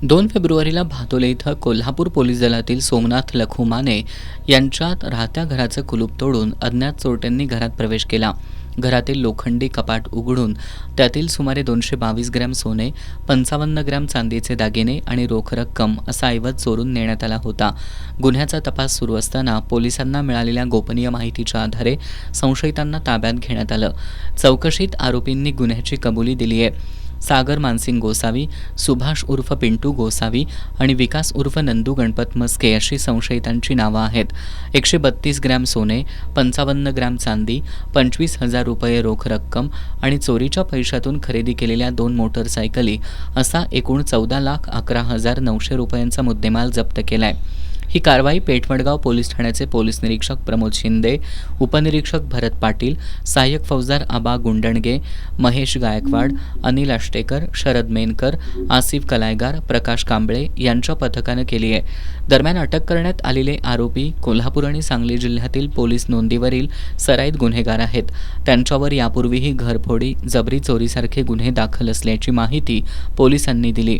2 फेब्रुवारीला भातोले इथं कोल्हापूर पोलीस दलातील सोमनाथ लखू माने यांच्या राहत्या घराचं कुलूप तोडून अज्ञात चोरट्यांनी घरात प्रवेश केला. घरातील लोखंडी कपाट उघडून त्यातील सुमारे 222 ग्रॅम सोने, 55 ग्रॅम चांदीचे दागिने आणि रोख रक्कम असा ऐवज चोरून नेण्यात आला होता. गुन्ह्याचा तपास सुरू असताना पोलिसांना मिळालेल्या गोपनीय माहितीच्या आधारे संशयितांना ताब्यात घेण्यात आलं. चौकशीत आरोपींनी गुन्ह्याची कबुली दिली आहे. सागर मानसिंग गोसावी, सुभाष उर्फ पिंटू गोसावी आणि विकास उर्फ नंदू गणपत मस्के अशी संशयितांची नावं आहेत. 132 ग्रॅम सोने, 55 ग्रॅम चांदी, 25,000 रुपये रोख रक्कम आणि चोरीच्या पैशातून खरेदी केलेल्या 2 मोटरसायकली असा एकूण 14,11,900 रुपयांचा मुद्देमाल जप्त केलाय. ही कारवाई पेठवडगाव पोलीस ठाण्याचे पोलीस निरीक्षक प्रमोद शिंदे, उपनिरीक्षक भरत पाटील, सहाय्यक फौजदार आबा गुंडणगे, महेश गायकवाड, अनिल आष्टेकर, शरद मेनकर, आसिफ कलायगार, प्रकाश कांबळे यांच्या पथकानं केली आहे. दरम्यान अटक करण्यात आलेले आरोपी कोल्हापूर आणि सांगली जिल्ह्यातील पोलीस नोंदीवरील सराईत गुन्हेगार आहेत. त्यांच्यावर यापूर्वीही घरफोडी, जबरी चोरीसारखे गुन्हे दाखल असल्याची माहिती पोलिसांनी दिली.